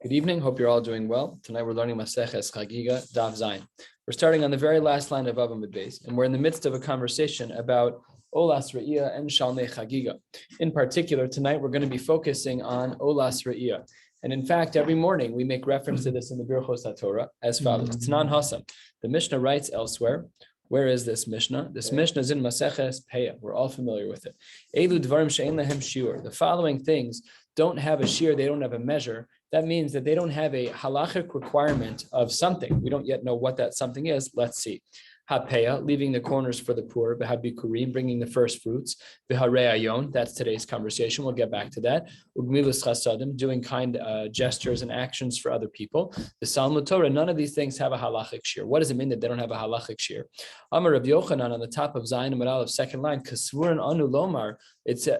Good evening. Hope you're all doing well. Tonight we're learning Maseches Chagigah, Daf Zayin. We're starting on the very last line of Avamid Beis, and we're in the midst of a conversation about Olas Re'iyah and Shalmei Chagigah. In particular, tonight we're going to be focusing on Olas Re'iyah. And in fact, every morning we make reference to this in the Birchos HaTorah as follows. T'nan Hasam. The Mishnah writes elsewhere. Where is this Mishnah? This Mishnah is in Maseches Peah. We're all familiar with it. Elu dvarim she'ein lehem shiur. The following things don't have a shiur, they don't have a measure. That means that they don't have a halachic requirement of something. We don't yet know what that something is. Let's see. Hapeya, leaving the corners for the poor. V'habikurim, bringing the first fruits. V'hareayon, that's today's conversation. We'll get back to that. Ugmilus chasadim, doing kind gestures and actions for other people. The Salmud Torah, none of these things have a halachic shiur. What does it mean that they don't have a halachic shiur? Amar Rabbi Yochanan on the top of Zayin Amar Aleph, second line, Kasvurin anu lomar.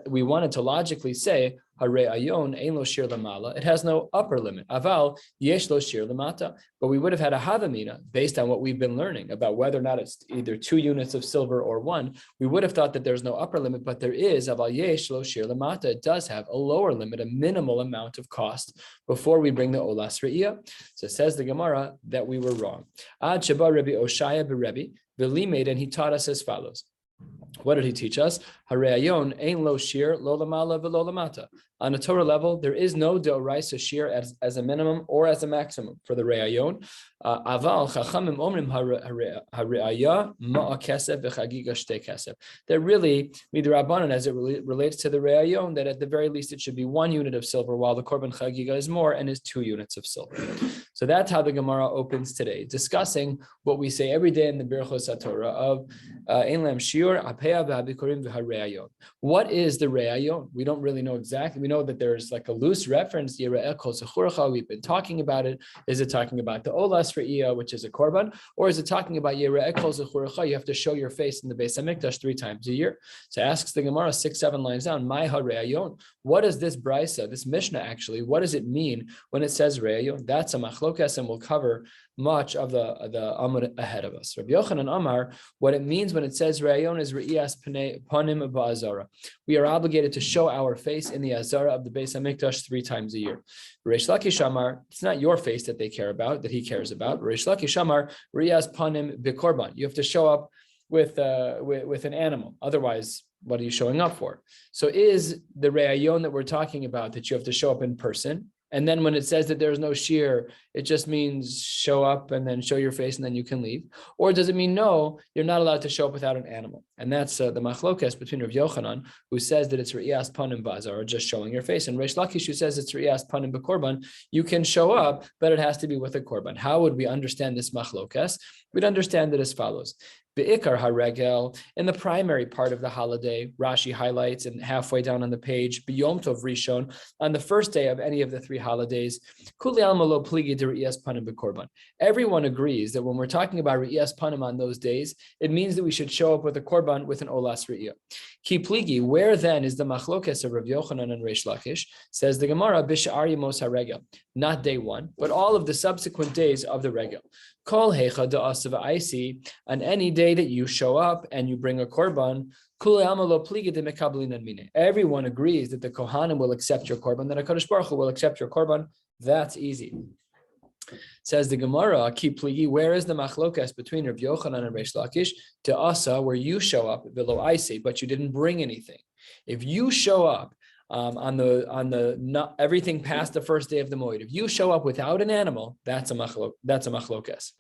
We wanted to logically say, Hareayon ein lo shiur lamala. It has no upper limit. Aval yesh lo shiur lamata. But we would have had a havamina based on what we've been learning about whether or not it's either 2 units of silver or 1. We would have thought that there's no upper limit, but there is. Aval yesh lo shiur lamata. It does have a lower limit, a minimal amount of cost before we bring the olas re'iyah. So says the Gemara that we were wrong. Ad sheba Rabbi Oshaya beRebbi v'limed, and he taught us as follows. What did he teach us? Hareayon ein lo shiur lo lamala v'lo lamata. On a Torah level, there is no deoraisa shiur as a minimum or as a maximum for the reayon. Aval chachamim omrim hareaya ma'a kesef v'chagigah shtei kesef. They're really midrabanan as it relates to the reayon, that at the very least it should be 1 unit of silver, while the korban chagigah is more and is 2 units of silver. So that's how the Gemara opens today, discussing what we say every day in the Birchos HaTorah of ein lam shiur hapeya v'habikurim v'hareayon. What is the reayon? We don't really know exactly. We know that there's like a loose reference. We've been talking about it. Is it talking about the olas re'iyah, which is a korban, or is it talking about Yereh kol zechurcha? You have to show your face in the Beis Hamikdash 3 times a year. So asks the Gemara 6-7 lines down. My hareayon. What is this brisa, this Mishnah actually? What does it mean when it says reayon? That's a machlokas, and we'll cover much of the Amud ahead of us. Rabbi Yochanan Amar, what it means when it says re'ayon is re'iyas panim ba'azara. We are obligated to show our face in the azara of the Beis Hamikdash 3 times a year. Reish Lakish Amar, it's not your face that they care about, that he cares about. Reish Lakish Amar, re'iyas panim bikorban. You have to show up with an animal. Otherwise, what are you showing up for? So is the re'ayon that we're talking about that you have to show up in person? And then when it says that there's no shiur, it just means show up and then show your face and then you can leave? Or does it mean no, you're not allowed to show up without an animal? And that's the machlokes between Rav Yochanan, who says that it's re'iyas panim bazar, or just showing your face, and Reish Lakish, who says it's re'iyas panim b'korban. You can show up, but it has to be with a korban. How would we understand this machlokes? We'd understand it as follows. Be'ikar haregel, in the primary part of the holiday, Rashi highlights, and halfway down on the page, B'yom Tov Rishon, on the first day of any of the 3 holidays, Kuli alma lo pligi de re'iyas panim b'korban. Everyone agrees that when we're talking about re'iyas panim on those days, it means that we should show up with a korban with an olas re'iyah. Ki pligi, where then is the machlokes of Rav Yochanan and Reish Lakish? Says the Gemara, B'sha'ar yemos haregel, not day 1, but all of the subsequent days of the regel. Kol hecha da'asav aisi, on any day that you show up and you bring a korban, everyone agrees that the Kohanim will accept your korban, that HaKadosh Baruch Hu will accept your korban. That's easy. Says the Gemara, Ki pligi, where is the machlokas between Rav Yochanan and Reish Lakish? To Asa, where you show up below Aisi, but you didn't bring anything. If you show up on the not everything past the first day of the moed, if you show up without an animal, that's a machlokas.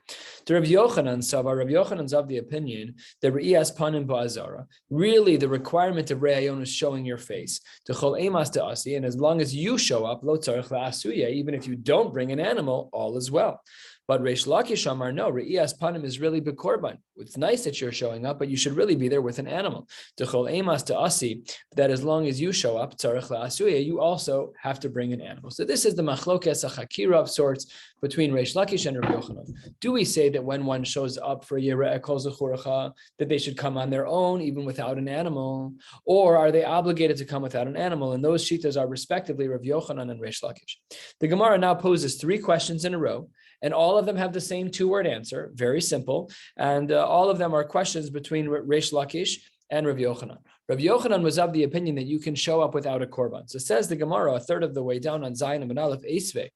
To Rav Yochanan Sava, Rav Yochanan's of the opinion that re'iyas panim ba'azara, really the requirement of re'ayon is showing your face. To chol emas to asi, and as long as you show up, lo tzarich la'asuya, even if you don't bring an animal, all is well. But Reish Lakish Amar, no, re'iyas panim is really b'korban. It's nice that you're showing up, but you should really be there with an animal. T'chol emas ta'asi, that as long as you show up, tzarich la'asuya, you also have to bring an animal. So this is the machlokes, a chakira of sorts between Reish Lakish and Rav Yochanan. Do we say that when one shows up for Yereh kol zechurcha, that they should come on their own, even without an animal? Or are they obligated to come without an animal? And those shitas are respectively Rav Yochanan and Reish Lakish. The Gemara now poses 3 questions in a row, and all of them have the same 2-word answer, very simple. And all of them are questions between Reish Lakish and Rabbi Yochanan. Rabbi Yochanan was of the opinion that you can show up without a korban. So says the Gemara, a third of the way down on Zayin and Aleph Esvei.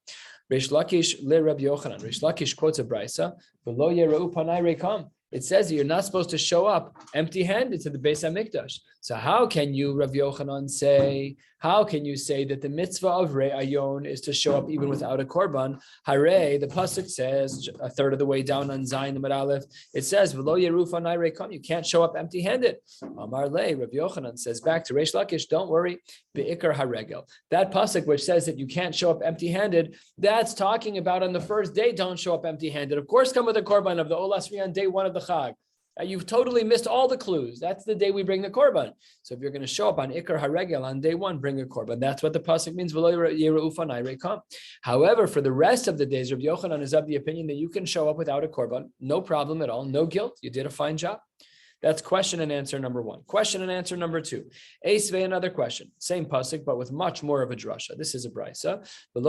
Reish Lakish le Rabbi Yochanan. Reish Lakish quotes a brisa, "V'lo yerau panai rekam." It says that you're not supposed to show up empty-handed to the Beis HaMikdash. So how can you, Rav Yochanan, say that the mitzvah of Re'ayon is to show up even without a korban? Hare, the pasuk says, a third of the way down on Zayin Amud Aleph, it says, "V'lo yerufa nai rekam." You can't show up empty-handed. Amar le, Rav Yochanan says back to Reish Lakish, don't worry, be'ikar haregel. That pasuk which says that you can't show up empty-handed, that's talking about on the first day, don't show up empty-handed. Of course, come with a korban of the Olas Ri on day one of the Chag. You've totally missed all the clues. That's the day we bring the korban. So if you're going to show up on Ikar Haregel on day one, bring a korban. That's what the pasuk means. However, for the rest of the days, Rabbi Yochanan is of the opinion that you can show up without a korban. No problem at all. No guilt. You did a fine job. That's question and answer number one. Question and answer number two. Esvei, another question. Same pasuk, but with much more of a drasha. This is a brisa. And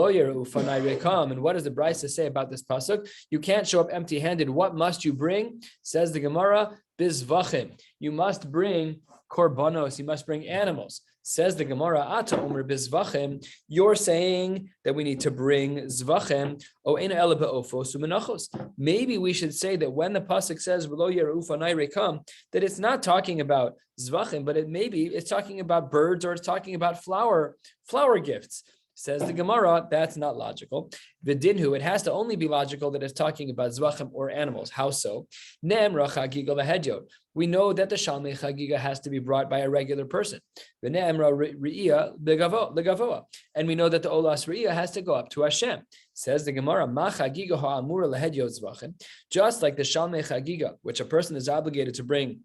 what does the brisa say about this pasuk? You can't show up empty-handed. What must you bring? Says the Gemara, bizvachim. You must bring korbanos. You must bring animals. Says the Gemara, Ata Omer bizvachim. You're saying that we need to bring zvachim. Maybe we should say that when the pasuk says that it's not talking about zvachim, but it's talking about birds or it's talking about flower gifts. Says the Gemara, that's not logical. V'dinhu, it has to only be logical that it's talking about zvachim or animals. How so? Ne'emra chagigah lehedyot. We know that the shalmei chagigah has to be brought by a regular person. V'ne'emra re'iyah legavoa. And we know that the olas re'iyah has to go up to Hashem. Says the Gemara, ma chagigah ha'amura lehedyot zvachim. Just like the shalmei chagigah, which a person is obligated to bring,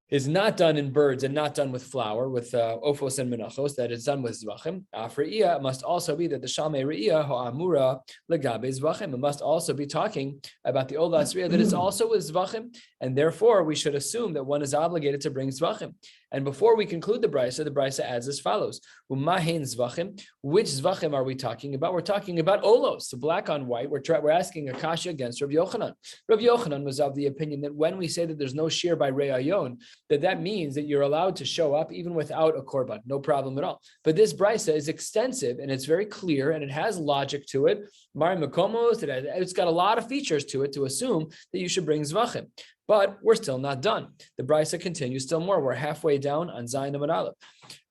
is not done in birds and not done with flour, with ofos and menachos, that is done with zvachim. Afre'iyah must also be that the shalmei re'iyah ha'amura legabe zvachim. It must also be talking about the olas re'iyah that is also with zvachim, and therefore we should assume that one is obligated to bring zvachim. And before we conclude the brisa adds as follows: Umahin zvachim. Which zvachim are we talking about? We're talking about olos, so black on white. We're asking a kasha against Rabbi Yochanan. Rabbi Yochanan was of the opinion that when we say that there's no shiur by re'ayon, that means that you're allowed to show up even without a korban, no problem at all. But this brisa is extensive and it's very clear and it has logic to it. Mari Makomos, it's got a lot of features to it to assume that you should bring zvachim. But we're still not done. The brisa continues still more. We're halfway down on Zayin Amud Aleph.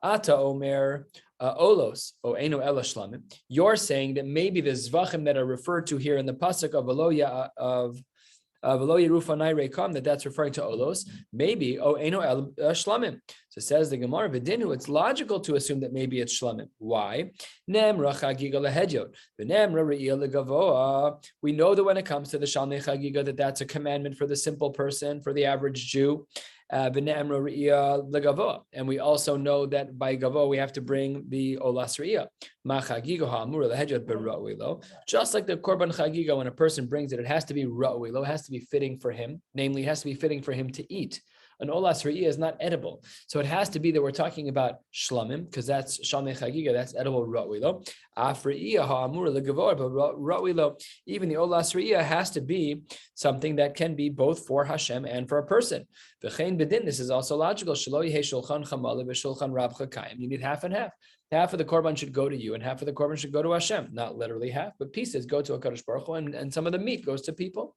Ata Omer Olos o Eno Ela Shlamim. You're saying that maybe the zvachim that are referred to here in the pasuk of Aloya that's referring to olos, maybe eno el shlamim. So says the Gemara, v'dinu, it's logical to assume that maybe it's shlamim. Why? Nemra chagigah lehedyot, v'nemra re'iyah legavoa. We know that when it comes to the shalmei chagigah, that's a commandment for the simple person, for the average Jew. And we also know that by gavo we have to bring the olas re'iyah. Just like the korban chagigah, when a person brings it, it has to be ra'uilo, it has to be fitting for him. Namely, it has to be fitting for him to eat. An olas re'iyah is not edible, so it has to be that we're talking about shlamim, because that's shalmei chagigah, that's edible ra'uilo. Afre'iyah ha'amur legavor, but ra'uilo, even the olas re'iyah has to be something that can be both for Hashem and for a person. V'chein b'din, this is also logical. Shelo yehei shulchan chamali v'shulchan rab chakayim. You need half and half. Half of the korban should go to you, and half of the korban should go to Hashem. Not literally half, but pieces go to HaKadosh Baruch Hu, and some of the meat goes to people.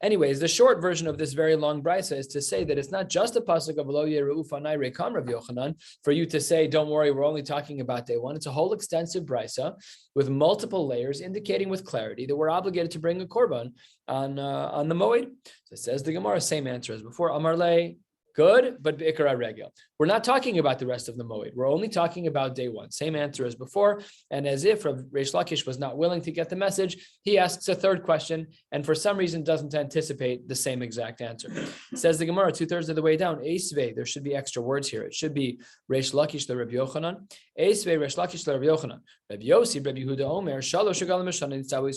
Anyways, the short version of this very long brisa is to say that it's not just a pasuk of Lo Yeru Fanai Rekam Rav Yochanan for you to say, don't worry, we're only talking about day one. It's a whole extensive brisa with multiple layers indicating with clarity that we're obligated to bring a korban on the moed. So it says the Gemara, same answer as before. Amar le, good, but bi'ikar regel. We're not talking about the rest of the moed. We're only talking about day one. Same answer as before. And as if Reish Lakish was not willing to get the message, he asks a third question and for some reason doesn't anticipate the same exact answer. Says the Gemara, 2/3 of the way down, Eisvei, there should be extra words here. It should be Reish Lakish le Rabbi Yochanan. Eisvei Reish Lakish le Rabbi Yochanan. Rabbi Yossi, Rabbi Yehuda Omer, Shalosh Regalim Mishanim Nitzavu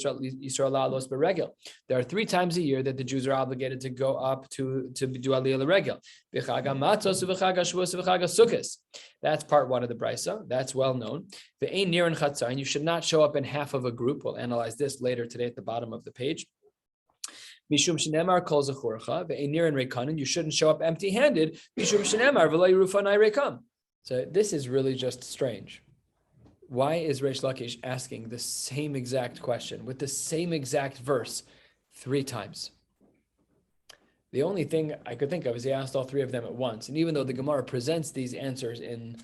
Yisrael La'alos Beregel. There are 3 times a year that the Jews are obligated to go up to do Aliyah L'Regel. That's part 1 of the brisa. That's well known. The ein nir and chatzar, and you should not show up in half of a group. We'll analyze this later today at the bottom of the page. Mishum shenemar kol zechorcha ve'enir and rekanin. You shouldn't show up empty-handed. Mishum shenemar v'lo yirufanai rekam. So this is really just strange. Why is Reish Lakish asking the same exact question with the same exact verse 3 times? The only thing I could think of is he asked all 3 of them at once. And even though the Gemara presents these answers in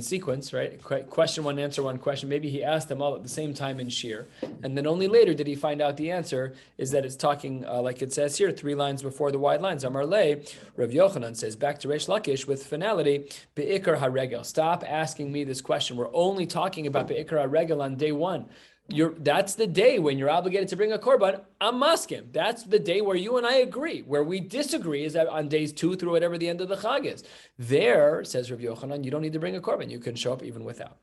sequence, right? Question 1, answer 1, question. Maybe he asked them all at the same time in shiur. And then only later did he find out the answer is that it's talking, like it says here, 3 lines before the wide lines. Amar Le, Rav Yochanan says, back to Reish Lakish with finality, Be'ikar HaRegel. Stop asking me this question. We're only talking about Be'ikar HaRegel on day 1. That's the day when you're obligated to bring a korban. I'm maskim. That's the day where you and I agree. Where we disagree is that on days 2 through whatever the end of the chag is. There, says Rav Yochanan, you don't need to bring a korban. You can show up even without.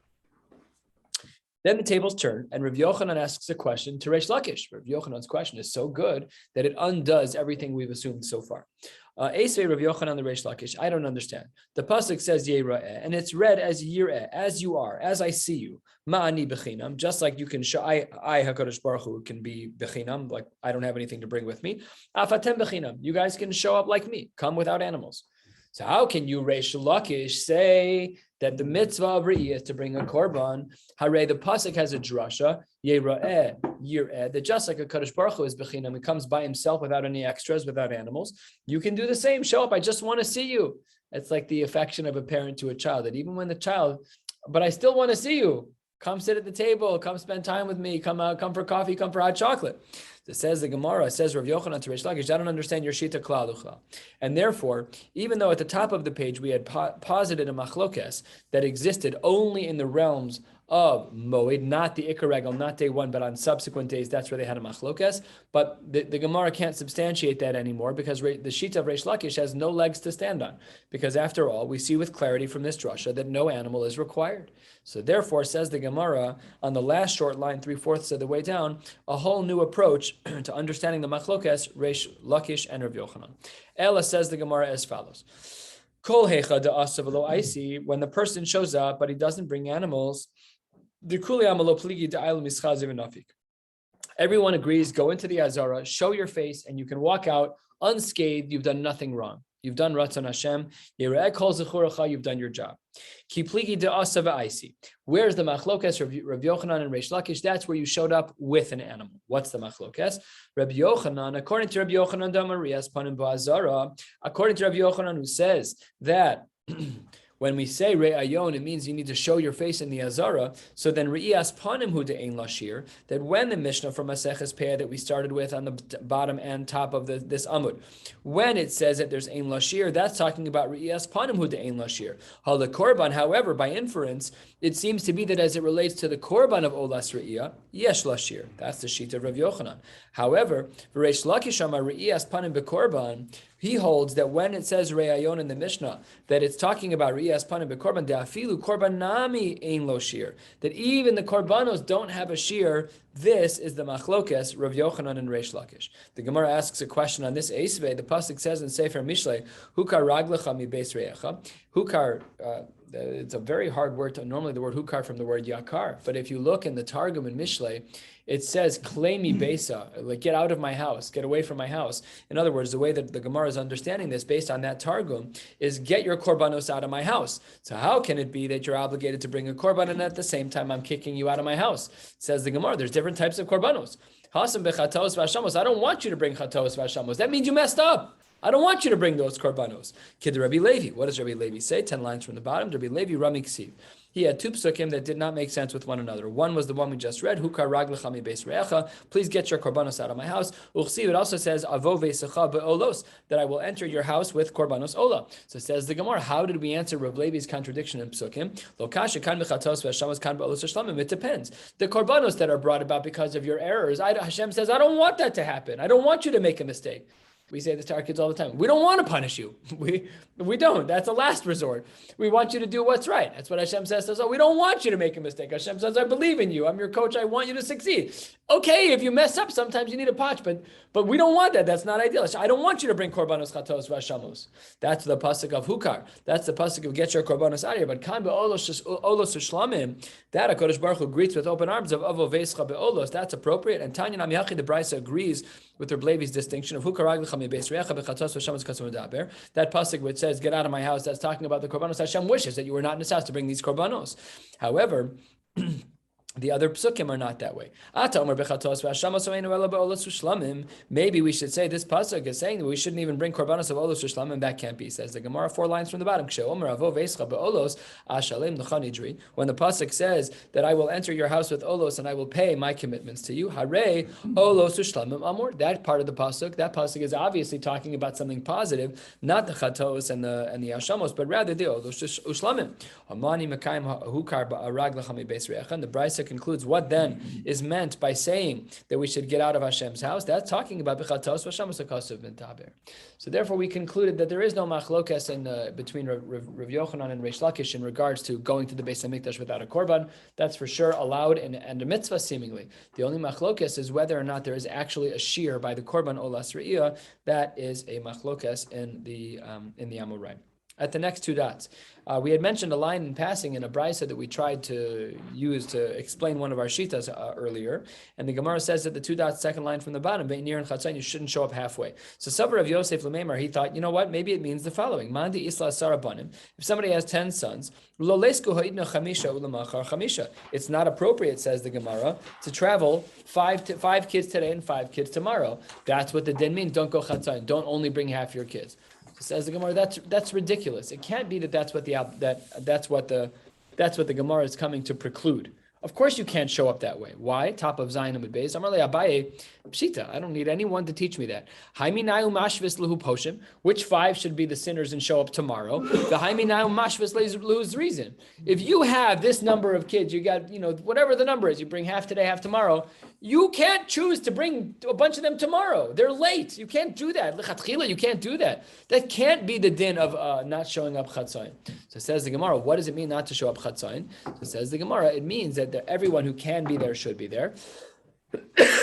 Then the tables turn, and Rav Yochanan asks a question to Reish Lakish. Rav Yochanan's question is so good that it undoes everything we've assumed so far. Esvei Rav Yochanan the Reish Lakish. I don't understand. The pasuk says Yera'eh, and it's read as Yir'eh, as you are, as I see you. Ma'ani bechinam, just like you can show. I Hakadosh Baruch Hu can be bechinam, like I don't have anything to bring with me. Afatem bechinam, you guys can show up like me, come without animals. So how can you, Reish Lakish, say that the mitzvah of Re'iyah is to bring a korban? Hare, the pasuk has a drasha, Yera'eh, Yir'eh, that just like a Kadosh Baruch Hu is bechinam, he comes by himself without any extras, without animals. You can do the same. Show up. I just want to see you. It's like the affection of a parent to a child, that even when the child, but I still want to see you. Come sit at the table. Come spend time with me. Come for coffee. Come for hot chocolate. It says the Gemara, says Rav Yochanan to Reish Lakish, I don't understand your shita klal uchla. And therefore, even though at the top of the page we had posited a machlokes that existed only in the realms of Moed, not the Ikar Regel, not day 1, but on subsequent days, that's where they had a machlokes. But the Gemara can't substantiate that anymore because the shita of Reish Lakish has no legs to stand on. Because after all, we see with clarity from this drasha that no animal is required. So therefore, says the Gemara, on the last short line, 3/4 of the way down, a whole new approach to understanding the machlokes, Reish Lakish and Rav Yochanan. Ella says the Gemara as follows. Kol hecha da'asav lo aisi, when the person shows up, but he doesn't bring animals, everyone agrees, go into the Azara, show your face, and you can walk out unscathed. You've done nothing wrong. You've done Ratzon Hashem. You've done your job. Where's the machlokas? Rabbi Yochanan and Reish Lakish. That's where you showed up with an animal. What's the machlokas? Rabbi Yochanan, according to Rabbi Yochanan Damarias Panim Ba'azara, according to Rabbi Yochanan, who says that when we say re'ayon, it means you need to show your face in the azara. So then re'iyas panim hu de'ein lashir, that when the Mishnah from Maseches Peah that we started with on the bottom and top of this amud, when it says that there's ein lashir, that's talking about re'iyas panim hu de'ein lashir. Hal the korban, however, by inference, it seems to be that as it relates to the korban of olas re'iyah, yesh lashir. That's the sheet of Rav Yochanan. However, Reish Lakish amar re'iyas panim bekorban, he holds that when it says re'ayon in the Mishnah, that it's talking about re'iyas panim bekorban, de'afilu korban nami ein lo shir, that even the korbanos don't have a shear. This is the machlokes, Rav Yochanan and Reish Lakish. The Gemara asks a question on this esvei. The pasuk says in Sefer Mishlei, hukar raglecha mi beis re'echa, hukar, it's a very hard word. Normally the word hukar from the word yakar, but if you look in the Targum in Mishlei, it says klemi besa, like get out of my house, get away from my house. In other words, the way that the Gemara is understanding this based on that Targum is get your korbanos out of my house. So how can it be that you're obligated to bring a korban and at the same time I'm kicking you out of my house? Says the Gemara, there's different types of korbanos. Hasam bechatos v'ashamos. I don't want you to bring chatos v'ashamos. That means you messed up. I don't want you to bring those korbanos. Kid Rabbi Levi. What does Rabbi Levi say? 10 lines from the bottom. Rabbi Levi Rami Ksiv. He had 2 psukim that did not make sense with one another. One was the one we just read, Hukar raglecha mi beis re'echa, please get your korbanos out of my house. Uchsiv, it also says, Avo ve'secha be'olos, that I will enter your house with korbanos ola. So it says the Gemara, how did we answer Rav Levi's contradiction in psukim? Lo kasha kan bechatos ve'ashamos kan be'olos hashlamim. It depends. The korbanos that are brought about because of your errors, Hashem says, I don't want that to happen. I don't want you to make a mistake. We say this to our kids all the time. We don't want to punish you. We don't. That's a last resort. We want you to do what's right. That's what Hashem says to us. We don't want you to make a mistake. Hashem says, I believe in you. I'm your coach. I want you to succeed. Okay, if you mess up, sometimes you need a patch, but we don't want that. That's not ideal. I don't want you to bring korbanos chatos v'ashamos. That's the pasuk of hukar. That's the pasuk of get your korbanos out of here. But kan be'olos ushlamim, that HaKadosh Baruch Hu greets with open arms of avo veischa be'olos. That's appropriate. And Tanya Nam Yachi, the Brisa agrees with Reb Levi's distinction of hukar aglichem beis recha bechatos v'ashamos katzum medaber. That pasuk which says get out of my house. That's talking about the korbanos. Hashem wishes that you were not in his house to bring these korbanos. However, the other psukim are not that way. Maybe we should say this pasuk is saying that we shouldn't even bring korbanos of olos u'shlamim. That can't be. Says the Gemara 4 lines from the bottom. When the pasuk says that I will enter your house with olos and I will pay my commitments to you, hare olos u'shlamim amor. That part of the pasuk, that pasuk is obviously talking about something positive, not the chatos and the hashamos, but rather the olos u'shlamim. The Brisa concludes what then is meant by saying that we should get out of Hashem's house. That's talking about b'chatos v'shamos hakasav b'taber. So therefore, we concluded that there is no machlokes between Rav Yochanan and Reish Lakish in regards to going to the Beis Hamikdash without a korban. That's for sure allowed and a mitzvah seemingly. The only machlokes is whether or not there is actually a shiur by the korban olas re'iyah. That is a machlokes in the Amorai. At the next 2 dots, we had mentioned a line in passing in a brisa that we tried to use to explain one of our shitas earlier, and the Gemara says that the 2 dots, second line from the bottom, Be'nir and Chatzayin, you shouldn't show up halfway. So Savar of Yosef Lememar, he thought, you know what, maybe it means the following: Mandi Isla Sarabanim. If somebody has 10 sons, it's not appropriate, says the Gemara, to travel 5 kids today and 5 kids tomorrow. That's what the din means. Don't go Chatzayin. Don't only bring half your kids. Says the Gemara, that's ridiculous. It can't be that's what the Gemara is coming to preclude. Of course, you can't show up that way. Why? Top of Zion Amud Beis. Amar le Abaye, Pshita. I don't need anyone to teach me that. Haiminayu mashvis lehu poshim. Which 5 should be the sinners and show up tomorrow? The haiminayu mashvis lehu's reason. If you have this number of kids, you got whatever the number is. You bring half today, half tomorrow. You can't choose to bring a bunch of them tomorrow. They're late. You can't do that. L'chatchila, you can't do that. That can't be the din of not showing up Chatzayin. So says the Gemara, what does it mean not to show up Chatzayin? So says the Gemara, it means that everyone who can be there should be there.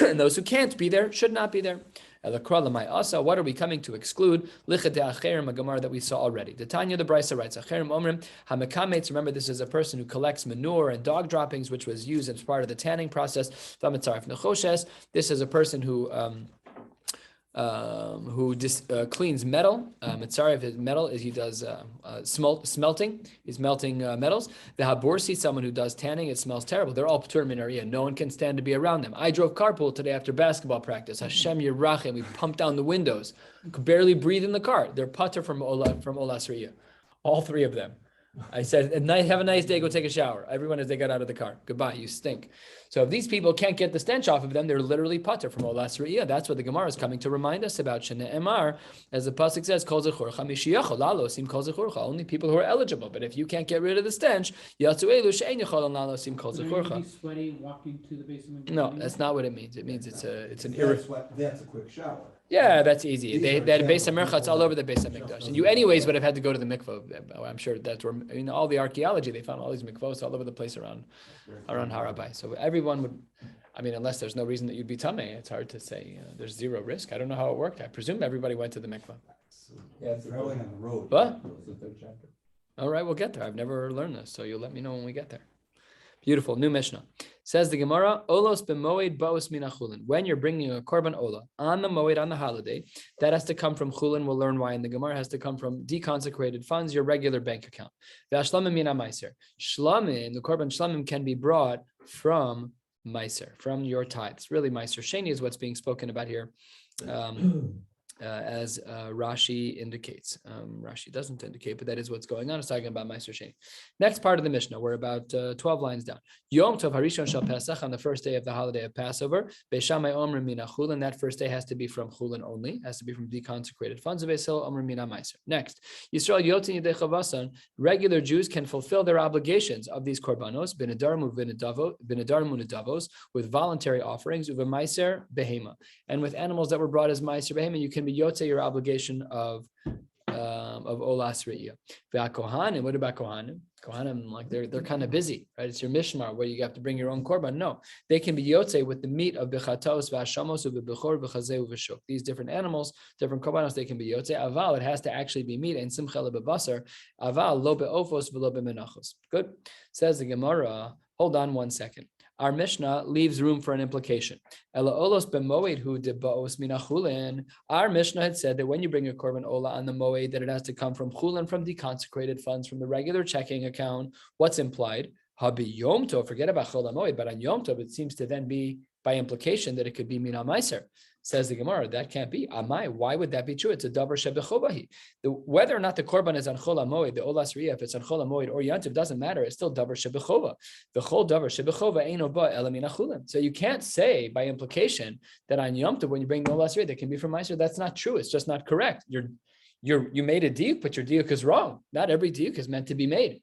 And those who can't be there should not be there. What are we coming to exclude? A Gemara that we saw already. The Tanya, the Brisa writes, remember this is a person who collects manure and dog droppings, which was used as part of the tanning process. This is a person who cleans metal. Mitzaref his metal is he does smelting. He's melting metals. The haborsi, someone who does tanning. It smells terrible. They're all p'tur min ariyah. No one can stand to be around them. I drove carpool today after basketball practice. Hashem yirachem. We pumped down the windows. Could barely breathe in the car. They're patur from olas riyah. All 3 of them. I said, have a nice day, go take a shower. Everyone as they got out of the car. Goodbye, you stink. So if these people can't get the stench off of them, they're literally patur from olas re'iyah. That's what the Gemara is coming to remind us about. Shene'emar, as the pasuk says, kol zechurcha mishiyachol lalosim kol zechurcha. Only people who are eligible. But if you can't get rid of the stench, yatzu elu she'en yachol lalosim kol zechurcha. Sweaty walking to the basement. No, that's not what it means. It means it's an That's a quick shower. Yeah, that's easy. They had Beis HaMerchatz all over the Beis HaMikdash. And you anyways would have had to go to the mikvah. I'm sure that's where, all the archaeology, they found all these mikvahs all over the place around Harabai. So everyone would, unless there's no reason that you'd be tamei, it's hard to say. There's zero risk. I don't know how it worked. I presume everybody went to the mikvah. Yeah, it's traveling on the road. What? All right, we'll get there. I've never learned this, so you'll let me know when we get there. Beautiful. New Mishnah. Says the Gemara, Olos b'moed baos min chulin. When you're bringing a korban ola on the moed, on the holiday, that has to come from chulin. We'll learn why in the Gemara. Has to come from deconsecrated funds, your regular bank account. V'ashlamim min meiser. Shlamim, the korban shlamim can be brought from meiser, from your tithes. Really, meiser sheni is what's being spoken about here. As Rashi indicates. Rashi doesn't indicate, but that is what's going on. It's talking about Meiser Sheni. Next part of the Mishnah, we're about 12 lines down. Yom Tov Harishon Shel Pesach, on the first day of the holiday of Passover, Beishamai Omrim Mina Chulin, that first day has to be from Chulin only, has to be from deconsecrated funds of Beisil Omrim Mina Meiser. Next, Yisrael Yotin Yidei Chavasan, regular Jews can fulfill their obligations of these korbanos, Benedarmu Nedavos, with voluntary offerings, Uva Meiser Behema, and with animals that were brought as Meiser Behema, you can be yotze your obligation of Olas Re'iyah. Kohanim, what about Kohanim? Kohanim, like they're kind of busy, right? It's your mishmar where you have to bring your own korban. No, they can be yotze with the meat of bechatos, v'hashamos, u'bechor, v'chazeh, u'v'shuk. These different animals, different korbanos, they can be yotze. Aval, it has to actually be meat and simcha lebasar. Aval lo be'ofos v'lo be'menachos. Good. Says the Gemara. Hold on 1 second. Our Mishnah leaves room for an implication. Our Mishnah had said that when you bring a korban ola on the moed, that it has to come from chulin, from deconsecrated funds, from the regular checking account. What's implied? Habi Yom Tov, forget about chol moed, but on Yom Tov, it seems to then be by implication that it could be mina meiser. Says the Gemara, that can't be. Amai, why would that be true? It's a davar shebechobahi. Whether or not the korban is on chol hamoed, the olas riyah, if it's on chol hamoed or yantiv, doesn't matter. It's still davar shebechova. The chol davar shebechova eino ba elamina chulin. So you can't say by implication that on Yom Tov when you bring the olas riyah, that can be from meiser. That's not true. It's just not correct. You made a diuk, but your diuk is wrong. Not every diuk is meant to be made.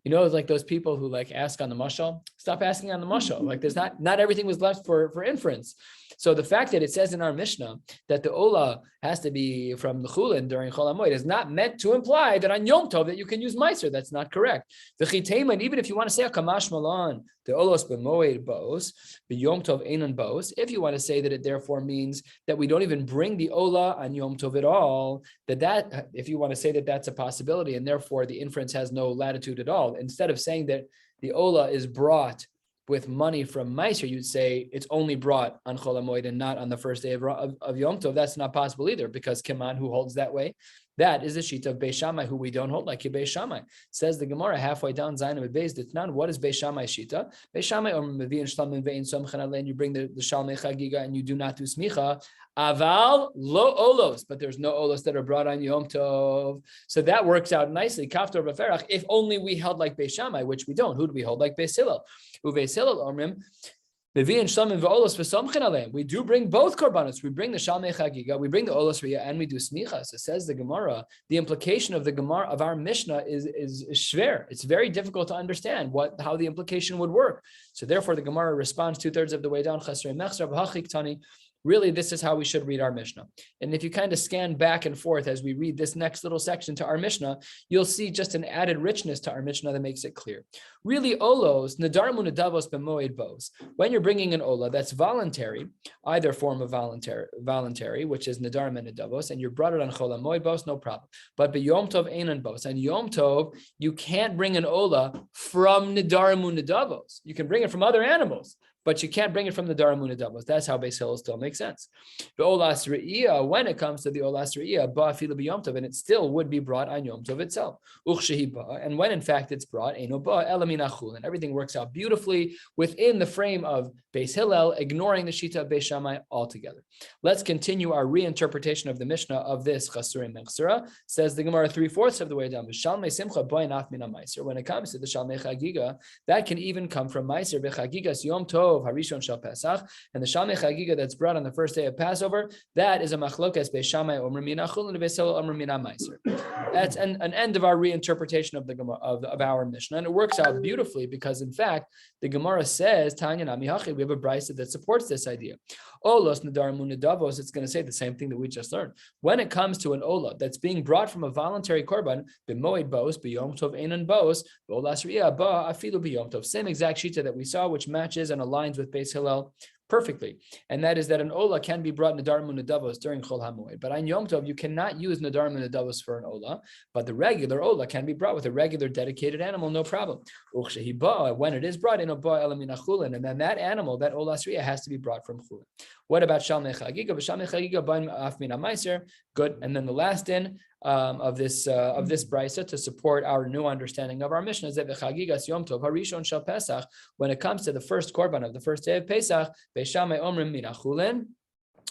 You know, it's like those people who like ask on the mashal. Stop asking on the mashal. Like there's not everything was left for inference. So the fact that it says in our Mishnah that the ola has to be from the chulin during Chol HaMoed is not meant to imply that on Yom Tov that you can use meiser. That's not correct. The chitema, even if you want to say a kamash malan, the olos b'moed bos, the Yom Tov einan bos, if you want to say that it therefore means that we don't even bring the ola on Yom Tov at all, that if you want to say that that's a possibility and therefore the inference has no latitude at all, instead of saying that the ola is brought with money from meiser, you'd say it's only brought on Chol HaMoed and not on the first day of Yom Tov. That's not possible either, because Kiman, who holds that way, that is the sheet of Beis Shammai, who we don't hold like Beis Shammai. Says the Gemara halfway down Zayin of Beis Ditnan. What is Beis Shammai shita? Beis Shammai or Mevi and Shlamim Vein Somchan Alein. You bring the Shalmei Chagigah and you do not do smicha. Aval lo olos, but there's no olos that are brought on Yom Tov. So that works out nicely. Kaftor b'ferach. If only we held like Beis Shammai, which we don't. Who do we hold like Beis Hillel? Uveis Hillel omrim. We do bring both korbanos. We bring the Shalmei Chagigah, we bring the Olos Riyah, and we do smicha. So says the Gemara. The implication of the Gemara of our Mishnah is shver. It's very difficult to understand how the implication would work. So therefore, the Gemara responds 2/3 of the way down. Really, this is how we should read our Mishnah. And if you kind of scan back and forth as we read this next little section to our Mishnah, you'll see just an added richness to our Mishnah that makes it clear. Really, olos, nadar munadavos b'moed bos. When you're bringing an ola that's voluntary, either form of voluntary, which is nadar munadavos, and you brought it on chol hamoed bos, no problem. But b'yom tov einan bos. And yom tov, you can't bring an ola from nadar munadavos. You can bring it from other animals, but you can't bring it from the Daramun Adavos. That's how Beis Hillel still makes sense. The Olas Re'iyah, when it comes to the Olas Re'iyah, Ba'afilu b'Yom Tov, and it still would be brought on Yom Tov itself. Uchshehi ba, and when in fact it's brought, Eino ba elamina chulin. Everything works out beautifully within the frame of Beis Hillel, ignoring the Shita of Beis Shammai altogether. Let's continue our reinterpretation of the Mishnah of this Chasurim Mechsera. Says the Gemara 3/4 of the way down. Shalmei Simcha b'Inaf mina Meiser. When it comes to the Shalmei Chagigah, that can even come from Meiser b'Chagigas Yom Tov Harishon Shal Pesach, and the Shalmei Chagigah that's brought on the first day of Passover, that is a machlokes Beis Shammai Omer Mina Chulin and Beis Hillel Omer Mina Meiser. That's an end of our reinterpretation of the Gemara of our Mishnah, and it works out beautifully because in fact the Gemara says Tanya Nami Hachi. We have a brisa that supports this idea. Olos nadar munadavos. It's going to say the same thing that we just learned. When it comes to an ola that's being brought from a voluntary korban, b'moed bos, b'yom tov einan bos, b'olas riyah ba afilu b'yom tov. Same exact shita that we saw, which matches and aligns with Beis Hillel perfectly, and that is that an ola can be brought nadar munadavos during Chol HaMoed, but on Yom Tov you cannot use nadar munadavos for an ola, but the regular ola can be brought with a regular dedicated animal, no problem. When it is brought in a ba elamina chulin, and then that animal, that ola sriya, has to be brought from chulin. What about Shalmei Chagigah? Shalmei Chagigah b'in af mina meiser. Good, and then the last din of this brisa to support our new understanding of our Mishnah is that the Chagigas Yom Tov Harishon Shal Pesach, when it comes to the first korban of the first day of Pesach, Beis Shammai Omrim Mina Chulin,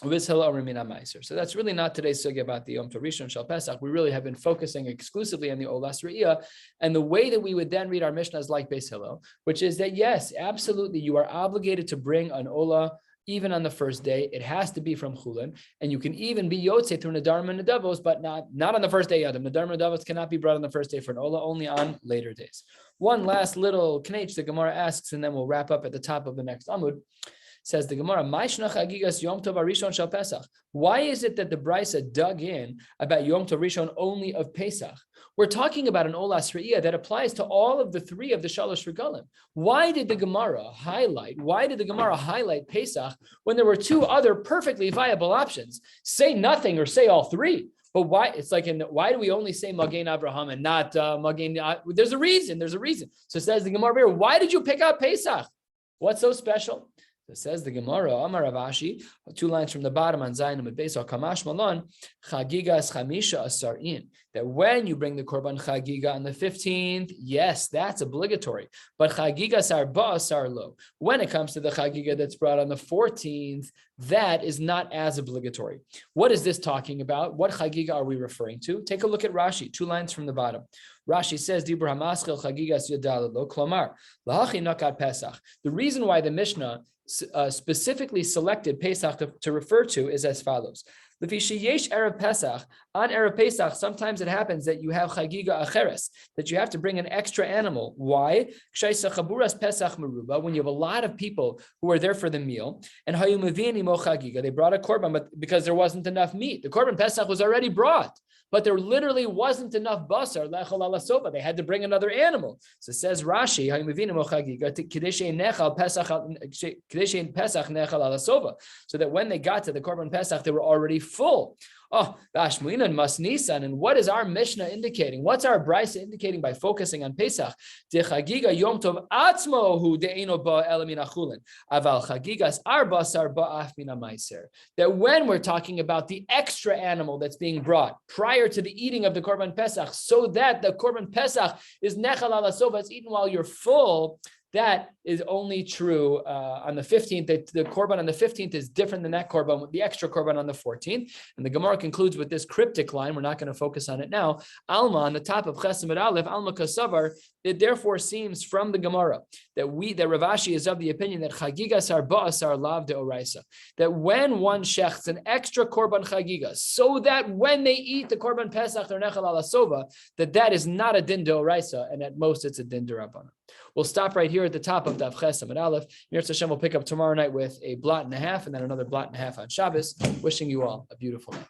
Beis Hillel Omrim Mina Meiser. So that's really not today's sugya about the Yom Tov Rishon Shal Pesach. We really have been focusing exclusively on the Olas Re'iyah, and the way that we would then read our Mishnah is like Beis Hillel, which is that yes, absolutely, you are obligated to bring an ola even on the first day. It has to be from chulin, and you can even be yotze through nadar nadavos, but not on the first day. Yadam nadar nadavos cannot be brought on the first day for an ola, only on later days. One last little knech the Gemara asks, and then we'll wrap up at the top of the next amud. Says the Gemara, why is it that the Brisa dug in about Yom Tov Rishon only of Pesach? We're talking about an Olas Re'iyah that applies to all of the three of the Shalosh Regalim. Why did the Gemara highlight Pesach when there were two other perfectly viable options? Say nothing or say all three. But why? It's like, why do we only say Magen Abraham and not Magen? There's a reason. So it says the Gemara, why did you pick out Pesach? What's so special? It says the Gemara, Amar Rav Ashi, 2 lines from the bottom on Zayin and Beis Kamash Malon, Chagigas Chamisha Asarin. That when you bring the Korban Chagigah on the 15th, yes, that's obligatory. But Chagigas Arba Asar Lo. When it comes to the Chagigah that's brought on the 14th, that is not as obligatory. What is this talking about? What Chagigah are we referring to? Take a look at Rashi, 2 lines from the bottom. Rashi says, Dibur HaMaschil Chagigas Yodalelo Klomar Lahachi Nakat Pesach. The reason why the Mishnah specifically selected Pesach to refer to is as follows. Yesh Erev Pesach, on Erev Pesach, sometimes it happens that you have Chagigah Acheres, that you have to bring an extra animal. Why? Pesach Meruba, when you have a lot of people who are there for the meal, and they brought a korban, but because there wasn't enough meat. The korban Pesach was already brought, but there literally wasn't enough basar, lechol ala soba. They had to bring another animal. So it says Rashi, so that when they got to the korban Pesach, they were already full. Oh, Bashmuinan Masnisan. And what is our Mishnah indicating? What's our Brisa indicating by focusing on Pesach? De Chagiga Yom Tov Atzmo hu de'eno ba elamin achulin. Aval Chagigas arbasar ba'af mina meiser. That when we're talking about the extra animal that's being brought prior to the eating of the Korban Pesach, so that the Korban Pesach is nechal ala sova, it's eaten while you're full. That is only true on the 15th. The korban on the 15th is different than that korban, the extra korban on the 14th. And the Gemara concludes with this cryptic line. We're not going to focus on it now. Alma, on the top of Chesed Aleph, Alma Kasavar, it therefore seems from the Gemara that Rav Ashi is of the opinion that Chagigas Arba Asar Lav de Oraisa, that when one shechts an extra korban Chagiga, so that when they eat the korban Pesach or Nechal ala Sova, that is not a din de Oraisa, and at most it's a din de Rabbana. We'll stop right here at the top of Daf Chesed Aleph. Mirz Hashem will pick up tomorrow night with a blot and a half, and then another blot and a half on Shabbos. Wishing you all a beautiful night.